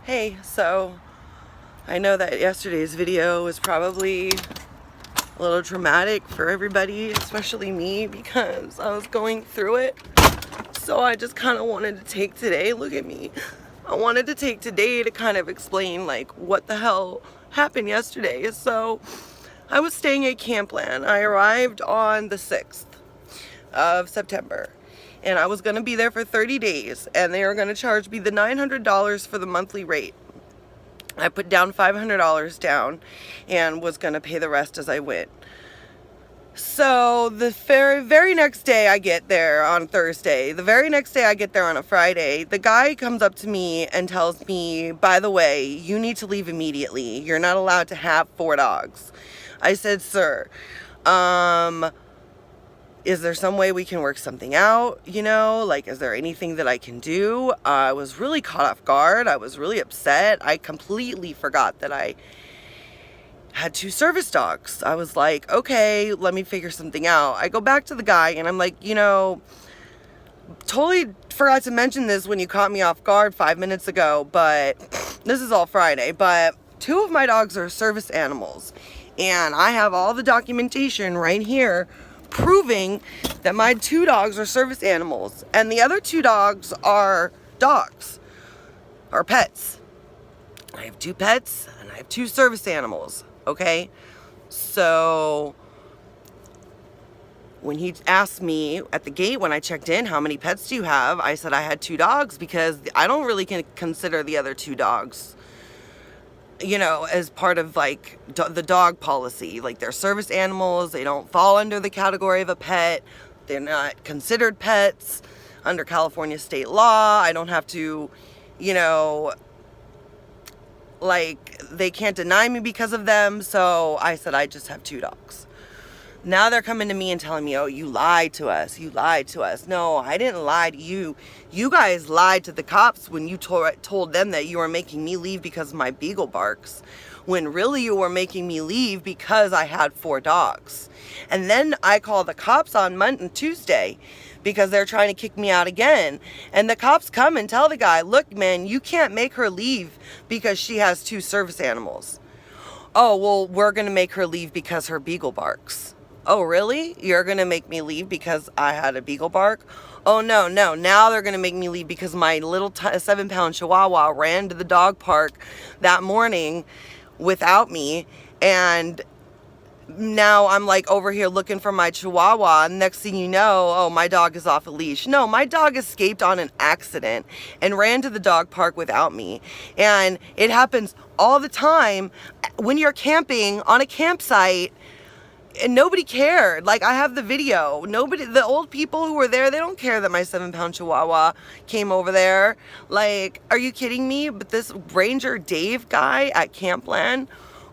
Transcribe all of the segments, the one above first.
Hey, so I know that yesterday's video was probably a little traumatic for everybody, especially me, because I was going through it. So I just kind of wanted to take today, look at me. I wanted to take today to kind of explain like what the hell happened yesterday. So I was staying at Campland. I arrived on the 6th of September. And I was going to be there for 30 days, and they were going to charge me the $900 for the monthly rate. I put down $500 down and was going to pay the rest as I went. So the very next day I get there on Thursday. The very next day I get there on a Friday. The guy comes up to me and tells me, by the way, you need to leave immediately. You're not allowed to have 4 dogs. I said, sir, is there some way we can work something out? You know, like, is there anything that I can do? I was really caught off guard. I was really upset. I completely forgot that I had 2 service dogs. I was like, okay, let me figure something out. I go back to the guy and I'm like, you know, totally forgot to mention this when you caught me off guard 5 minutes ago, but this is all Friday, but 2 of my dogs are service animals. And I have all the documentation right here proving that my 2 dogs are service animals and the other 2 dogs are pets. I have 2 pets and I have 2 service animals, okay? So when he asked me at the gate when I checked in, how many pets do you have? I said I had 2 dogs because I don't really consider the other 2 dogs, you know, as part of like the dog policy. Like, they're service animals. They don't fall under the category of a pet. They're not considered pets under California state law. I don't have to, you know, like, they can't deny me because of them. So I said I just have 2 dogs. Now they're coming to me and telling me, oh, you lied to us. You lied to us. No, I didn't lie to you. You guys lied to the cops when you told them that you were making me leave because of my beagle barks, when really you were making me leave because I had 4 dogs. And then I called the cops on Tuesday because they're trying to kick me out again. And the cops come and tell the guy, look, man, you can't make her leave because she has 2 service animals. Oh, well, we're going to make her leave because her beagle barks. Oh, really? You're going to make me leave because I had a beagle bark? Oh, no. Now they're going to make me leave because my little 7-pound Chihuahua ran to the dog park that morning without me. And now I'm like over here looking for my Chihuahua. And next thing you know, oh, my dog is off a leash. No, my dog escaped on an accident and ran to the dog park without me. And it happens all the time when you're camping on a campsite. And nobody cared. Like, I have the video. The old people who were there, they don't care that my 7-pound Chihuahua came over there. Like, are you kidding me? But this Ranger Dave guy at Campland,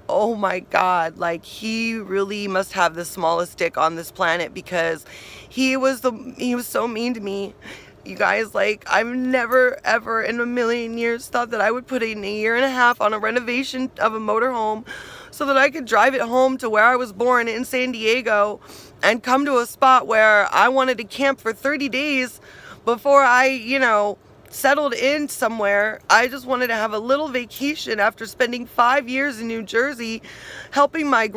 oh my God, like, he really must have the smallest dick on this planet, because he was so mean to me. You guys, like, I've never, ever in a million years thought that I would put in a year and a half on a renovation of a motorhome so that I could drive it home to where I was born in San Diego and come to a spot where I wanted to camp for 30 days before I, you know, settled in somewhere. I just wanted to have a little vacation after spending 5 years in New Jersey helping my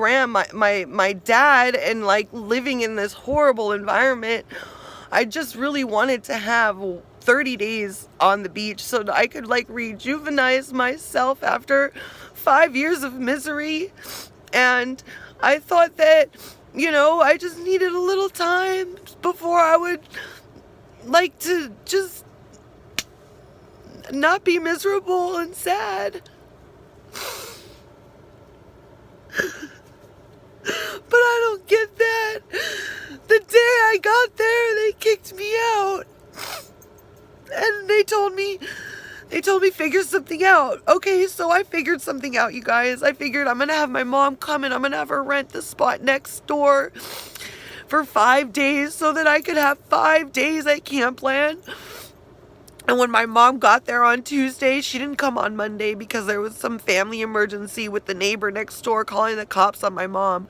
dad, and like living in this horrible environment. I just really wanted to have 30 days on the beach so that I could like rejuvenize myself after 5 years of misery. And I thought that, you know, I just needed a little time before I would like to just not be miserable and sad. But I don't get that. The day I got there, they kicked me out. And they told me figure something out. Okay, so I figured something out, you guys. I figured I'm gonna have my mom come and I'm gonna have her rent the spot next door for 5 days so that I could have 5 days at Campland. And when my mom got there on Tuesday, she didn't come on Monday because there was some family emergency with the neighbor next door calling the cops on my mom.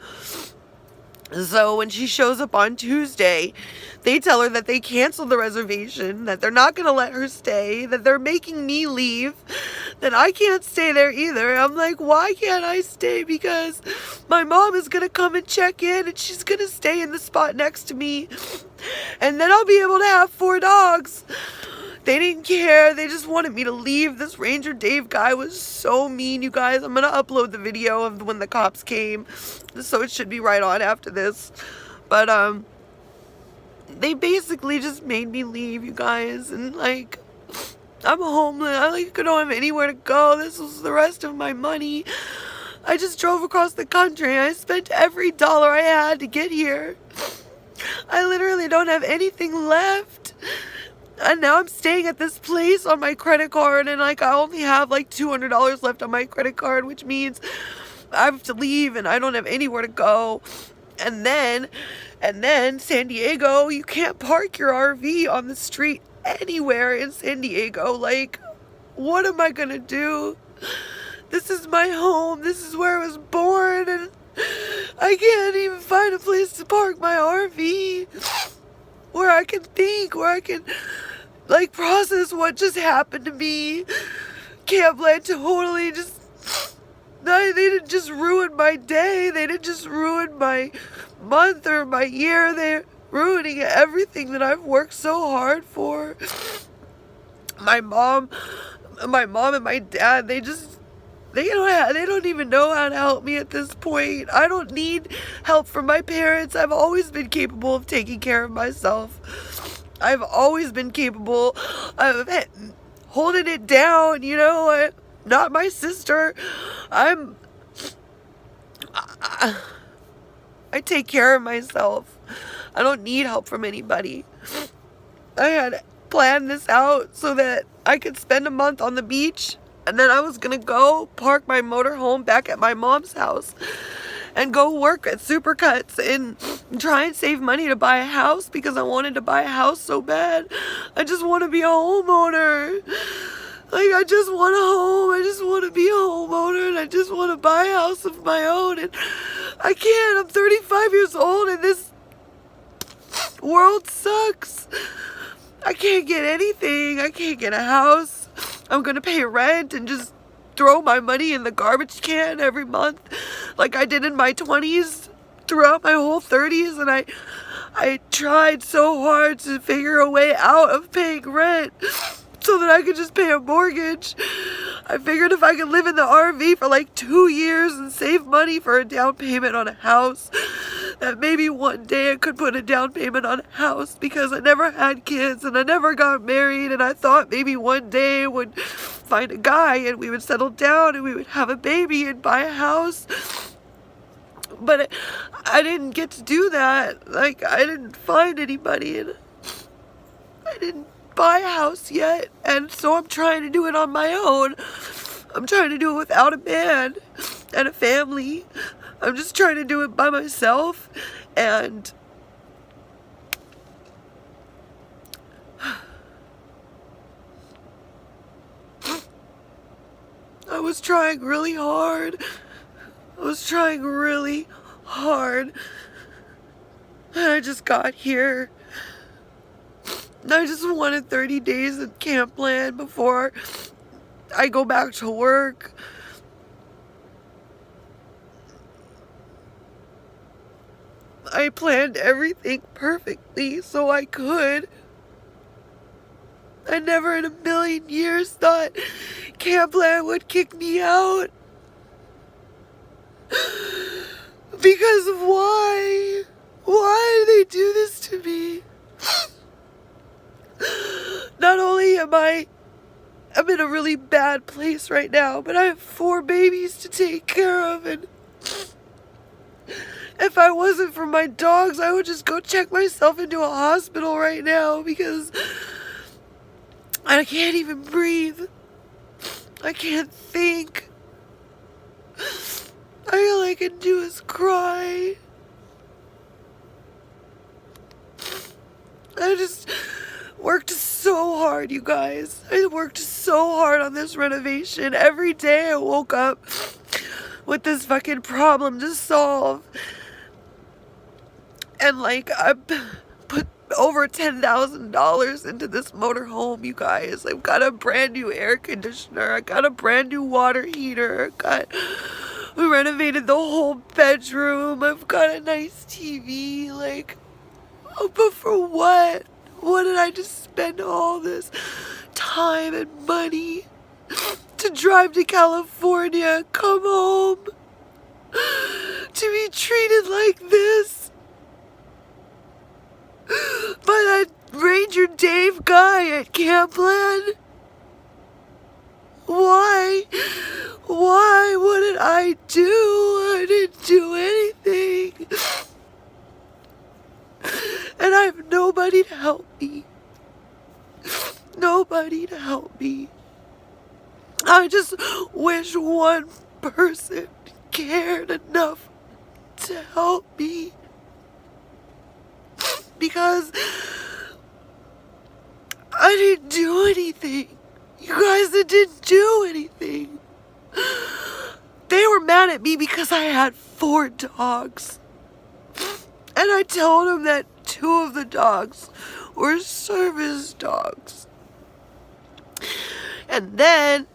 So when she shows up on Tuesday, they tell her that they canceled the reservation, that they're not going to let her stay, that they're making me leave, then I can't stay there either. I'm like, why can't I stay? Because my mom is gonna come and check in, and she's gonna stay in the spot next to me, and then I'll be able to have 4 dogs. They didn't care. They just wanted me to leave. This Ranger Dave guy was so mean, you guys. I'm gonna upload the video of when the cops came, so it should be right on after this. But they basically just made me leave, you guys, and like, I'm homeless. I like don't have anywhere to go. This was the rest of my money. I just drove across the country. I spent every dollar I had to get here. I literally don't have anything left. And now I'm staying at this place on my credit card, and like I only have like $200 left on my credit card, which means I have to leave and I don't have anywhere to go. And then San Diego, you can't park your RV on the street anywhere in San Diego. Like, what am I gonna do? This is my home. This is where I was born, and I can't even find a place to park my RV where I can think, where I can like process what just happened to me. Campland totally just, they didn't just ruin my day. They didn't just ruin my month or my year. They're ruining everything that I've worked so hard for. My mom and my dad, they don't even know how to help me at this point. I don't need help from my parents. I've always been capable of taking care of myself. I've always been capable of holding it down, you know. Not my sister. I take care of myself. I don't need help from anybody. I had planned this out so that I could spend a month on the beach, and then I was gonna go park my motorhome back at my mom's house and go work at Supercuts and try and save money to buy a house, because I wanted to buy a house so bad. I just want to be a homeowner. Like, I just want a home. I just want to be a homeowner, and I just want to buy a house of my own, and I can't. I'm 35 years old, and this world sucks. I can't get anything. I can't get a house. I'm gonna pay rent and just throw my money in the garbage can every month like I did in my 20s throughout my whole 30s, and I tried so hard to figure a way out of paying rent so that I could just pay a mortgage. I figured if I could live in the RV for like 2 years and save money for a down payment on a house, that maybe one day I could put a down payment on a house, because I never had kids and I never got married, and I thought maybe one day I would find a guy and we would settle down and we would have a baby and buy a house. But I didn't get to do that. Like, I didn't find anybody, and I didn't buy a house yet, and so I'm trying to do it on my own. I'm trying to do it without a man and a family. I'm just trying to do it by myself, and I was trying really hard. I was trying really hard. And I just got here. I just wanted 30 days at Campland before I go back to work. I planned everything perfectly so I could. I never in a million years thought Campland would kick me out. Because of why? Why did they do this to me? Not only I'm in a really bad place right now, but I have 4 babies to take care of, and if I wasn't for my dogs, I would just go check myself into a hospital right now, because I can't even breathe. I can't think. All I can do is cry. I just worked so hard, you guys. I worked so hard on this renovation. Every day I woke up with this fucking problem to solve. And like, I put over $10,000 into this motorhome, you guys. I've got a brand new air conditioner. I got a brand new water heater. We renovated the whole bedroom. I've got a nice TV. Like, oh, but for what? What did I just spend all this time and money to drive to California, come home, to be treated like this by that Ranger Dave guy at Campland? Why? Why? What did I do? I didn't do anything. And I have nobody to help me. Nobody to help me. I just wish one person cared enough to help me. Because I didn't do anything. You guys, I didn't do anything. They were mad at me because I had 4 dogs. And I told them that 2 of the dogs were service dogs. And then,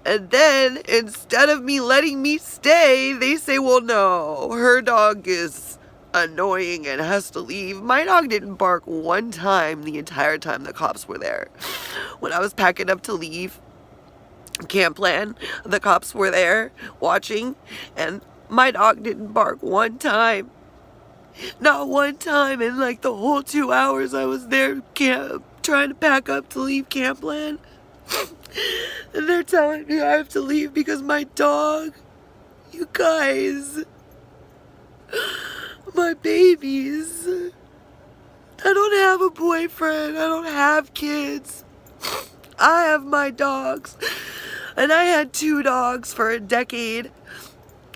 instead of me letting me stay, they say, well, no, her dog is annoying and has to leave. My dog didn't bark one time the entire time the cops were there. When I was packing up to leave Campland, the cops were there watching, and my dog didn't bark one time. Not one time in like the whole 2 hours I was there trying to pack up to leave Campland. And they're telling me I have to leave because my dog, you guys, my babies, I don't have a boyfriend, I don't have kids, I have my dogs. And I had 2 dogs for a decade.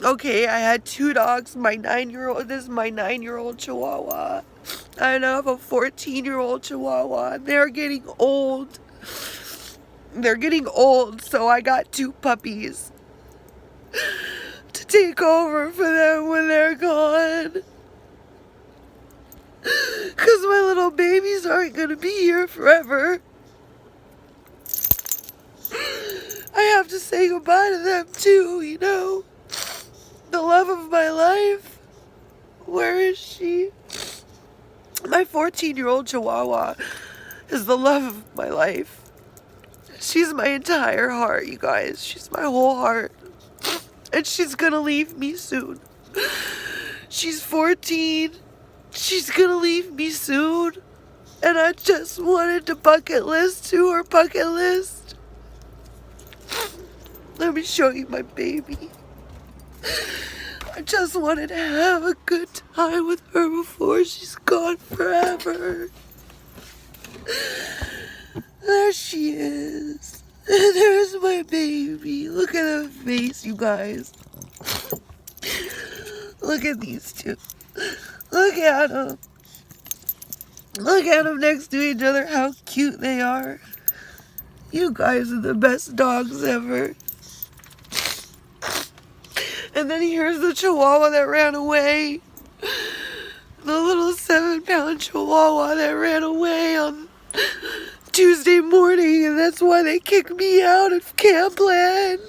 Okay, I had 2 dogs. This is my 9-year-old Chihuahua. I now have a 14-year-old Chihuahua. They're getting old. They're getting old, so I got 2 puppies to take over for them when they're gone. Because my little babies aren't going to be here forever. I have to say goodbye to them too, you know. The love of my life. Where is she? My 14-year-old Chihuahua is the love of my life. She's my entire heart, you guys. She's my whole heart. And she's gonna leave me soon. She's 14. She's gonna leave me soon. And I just wanted to bucket list to her bucket list. Let me show you my baby. I just wanted to have a good time with her before she's gone forever. There she is. There's my baby. Look at her face, you guys. Look at these 2. Look at them. Look at them next to each other. How cute they are. You guys are the best dogs ever. And then here's the Chihuahua that ran away. The little 7-pound Chihuahua that ran away on Tuesday morning, and that's why they kicked me out of Campland.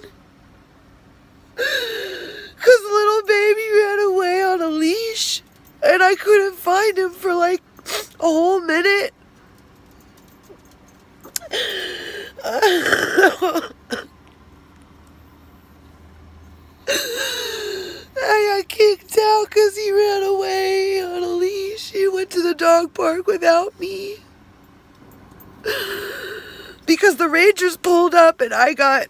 Because little baby ran away on a leash, and I couldn't find him for like a whole minute. I got kicked out because he ran away on a leash. He went to the dog park without me. Because the Rangers pulled up and I got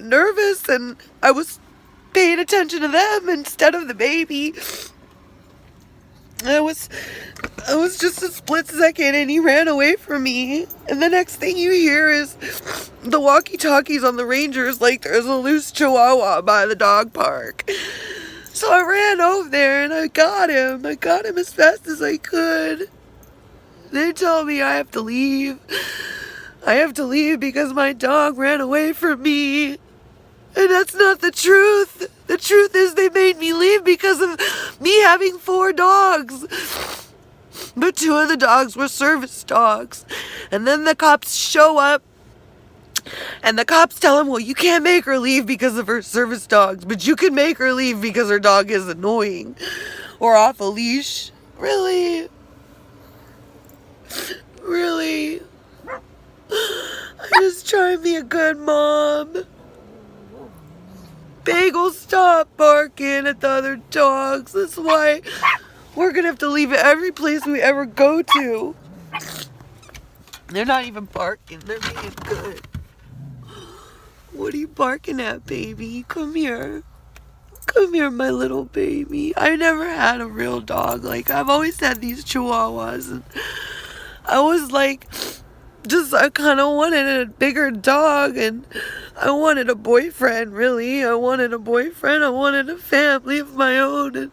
nervous and I was paying attention to them instead of the baby. I was just a split second and he ran away from me. And the next thing you hear is the walkie-talkies on the Rangers like there's a loose Chihuahua by the dog park. So I ran over there and I got him. I got him as fast as I could. They told me I have to leave. I have to leave because my dog ran away from me. And that's not the truth. The truth is they made me leave because of me having 4 dogs. But 2 of the dogs were service dogs. And then the cops show up. And the cops tell him, well, you can't make her leave because of her service dogs, but you can make her leave because her dog is annoying or off a leash. Really? Really? I just try and be a good mom. Bagel, stop barking at the other dogs. That's why we're gonna have to leave every place we ever go to. They're not even barking. They're being good. What are you barking at, baby? Come here. Come here, my little baby. I never had a real dog. Like, I've always had these chihuahuas. And I was like, I kind of wanted a bigger dog. And I wanted a boyfriend, really. I wanted a boyfriend. I wanted a family of my own. And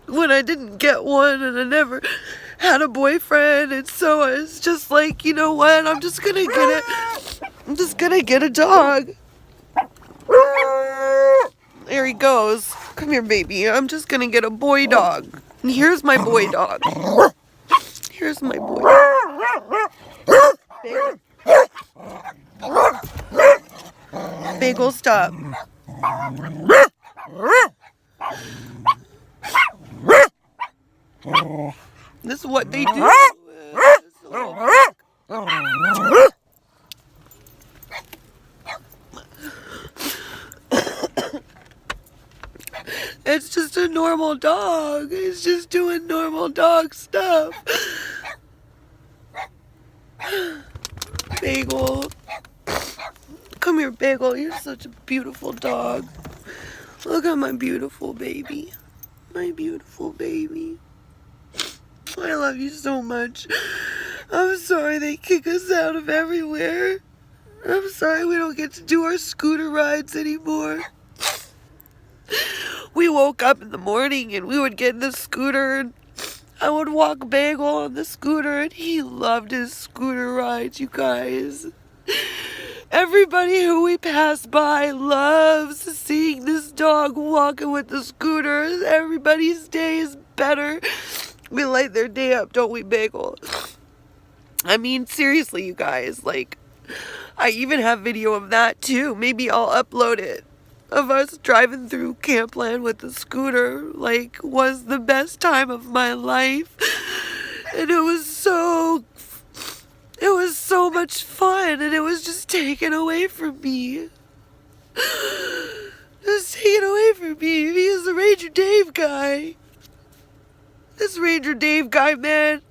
when I didn't get one, and I never had a boyfriend, and so I was just like, you know what? I'm just gonna get a dog. There he goes. Come here, baby. I'm just gonna get a boy dog. And here's my boy dog. Here's my boy dog. Bagel, stop. This is what they do. It's just a normal dog. It's just doing normal dog stuff. Bagel. Come here, Bagel. You're such a beautiful dog. Look at my beautiful baby. My beautiful baby. I love you so much. I'm sorry they kick us out of everywhere. I'm sorry we don't get to do our scooter rides anymore. We woke up in the morning and we would get in the scooter and I would walk Bagel on the scooter and he loved his scooter rides, you guys. Everybody who we pass by loves seeing this dog walking with the scooter. Everybody's day is better. We light their day up, don't we, Bagel? I mean, seriously, you guys, like, I even have video of that too. Maybe I'll upload it. Of us driving through Campland with the scooter, like, was the best time of my life. And it was so much fun, and it was just taken away from me. It was taken away from me because the Ranger Dave guy, this Ranger Dave guy, man,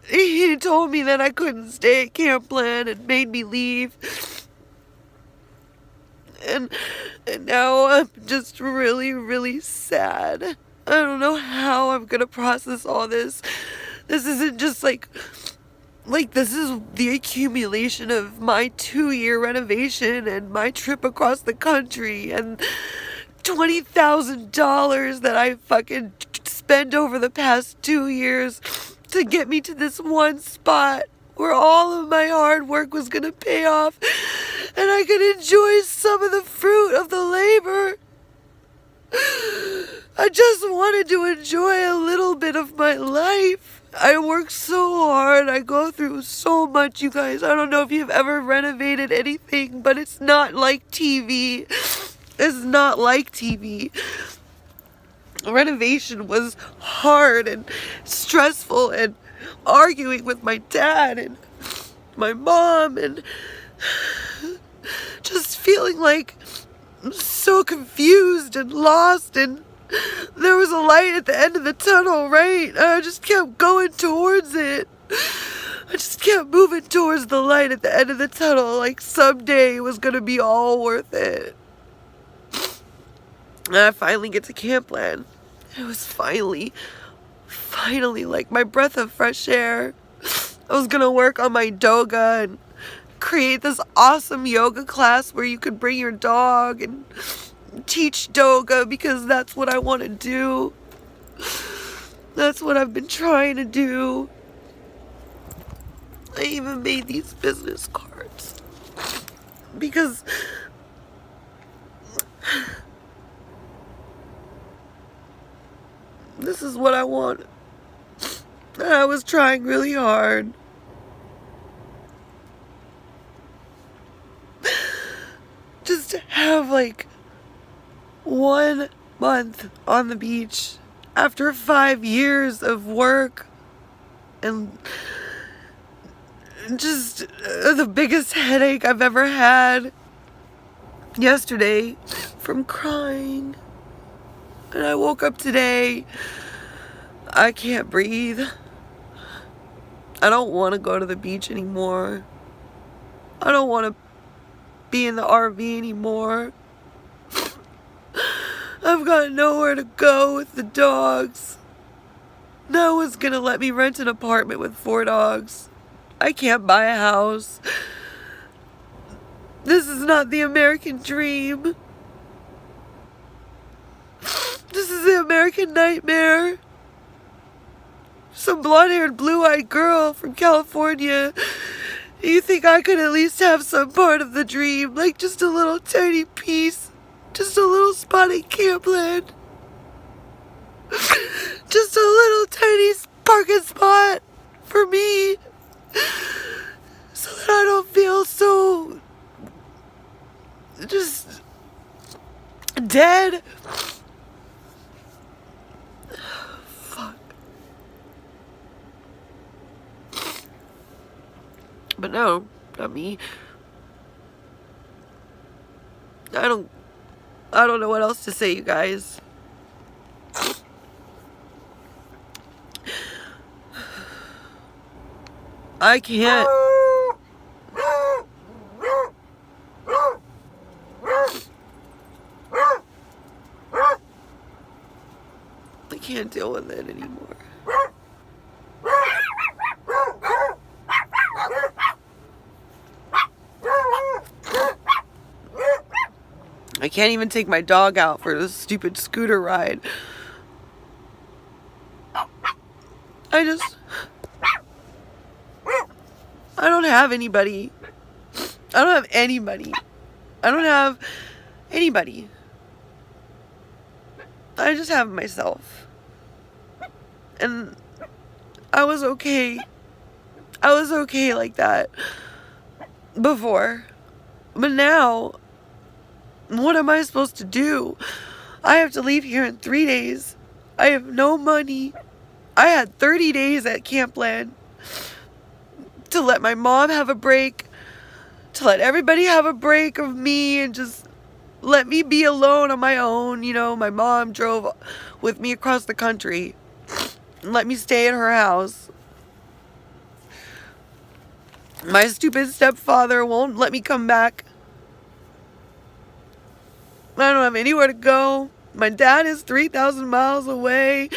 he told me that I couldn't stay at Campland and made me leave. And now I'm just really, really sad. I don't know how I'm gonna process all this. This isn't just like this is the accumulation of my 2-year renovation and my trip across the country and $20,000 that I fucking spent over the past 2 years to get me to this one spot where all of my hard work was gonna pay off and I could enjoy some of the fruit of the labor. I just wanted to enjoy a little bit of my life. I work so hard. I go through so much, you guys. I don't know if you've ever renovated anything, but it's not like TV. It's not like TV. Renovation was hard and stressful, and arguing with my dad and my mom and just feeling like I'm so confused and lost, and there was a light at the end of the tunnel, right? And I just kept going towards it. I just kept moving towards the light at the end of the tunnel, like someday it was gonna be all worth it. And I finally get to Campland. It was finally like my breath of fresh air. I was gonna work on my doga and create this awesome yoga class where you could bring your dog and teach doga, because that's what I want to do. That's what I've been trying to do. I even made these business cards because this is what I want. And I was trying really hard. Just to have like 1 month on the beach after 5 years of work and just the biggest headache I've ever had yesterday from crying. And I woke up today, I can't breathe. I don't want to go to the beach anymore. I don't want to be in the RV anymore. I've got nowhere to go with the dogs. No one's gonna let me rent an apartment with 4 dogs. I can't buy a house. This is not the American dream. This is the American nightmare. Some blonde-haired, blue-eyed girl from California. You think I could at least have some part of the dream? Like just a little tiny piece. Just a little spot in Campland. Just a little tiny parking spot for me. So that I don't feel so just dead. Fuck. But no, not me. I don't know what else to say, you guys. I can't. I can't deal with it anymore. I can't even take my dog out for this stupid scooter ride. I don't have anybody. I don't have anybody. I don't have anybody. I just have myself. And I was okay. I was okay like that before. But now, what am I supposed to do? I have to leave here in 3 days. I have no money. I had 30 days at Campland to let my mom have a break, to let everybody have a break of me and just let me be alone on my own. You know, my mom drove with me across the country and let me stay at her house. My stupid stepfather won't let me come back. I don't have anywhere to go. My dad is 3,000 miles away.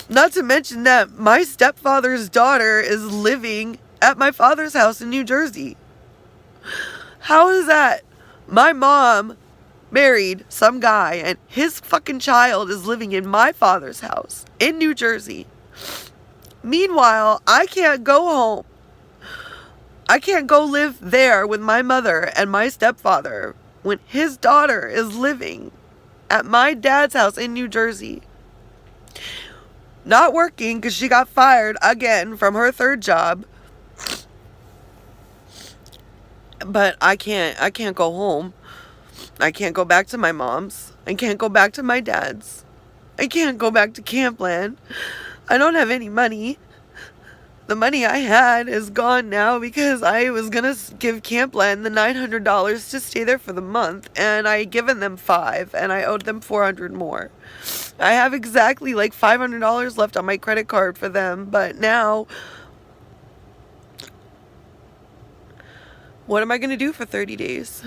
Not to mention that my stepfather's daughter is living at my father's house in New Jersey. How is that? My mom married some guy and his fucking child is living in my father's house in New Jersey. Meanwhile, I can't go home. I can't go live there with my mother and my stepfather when his daughter is living at my dad's house in New Jersey. Not working because she got fired again from her 3rd job. But I can't go home. I can't go back to my mom's. I can't go back to my dad's. I can't go back to Campland. I don't have any money. The money I had is gone now because I was gonna give Campland the $900 to stay there for the month, and I had given them $5, and I owed them $400 more. I have exactly like $500 left on my credit card for them, but now, what am I gonna do for 30 days?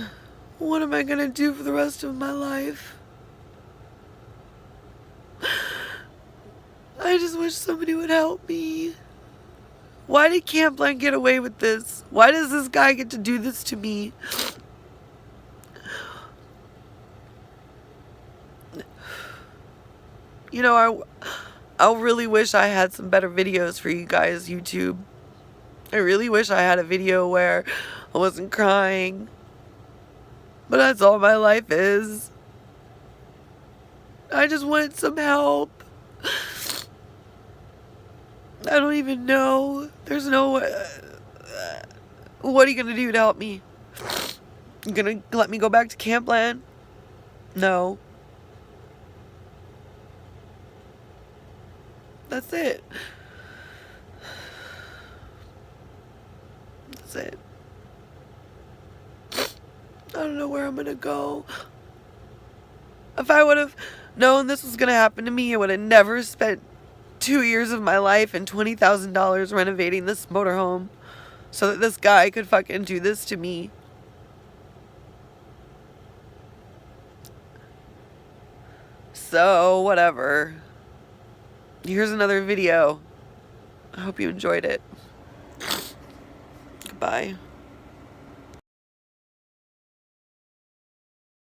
What am I gonna do for the rest of my life? I just wish somebody would help me. Why did Campland get away with this? Why does this guy get to do this to me? You know, I really wish I had some better videos for you guys, YouTube. I really wish I had a video where I wasn't crying. But that's all my life is. I just wanted some help. I don't even know. There's no... what are you gonna do to help me? You gonna let me go back to Campland? No. That's it. That's it. I don't know where I'm gonna go. If I would have known this was gonna happen to me, I would have never spent 2 years of my life and $20,000 renovating this motorhome so that this guy could fucking do this to me. So, whatever. Here's another video. I hope you enjoyed it. Goodbye.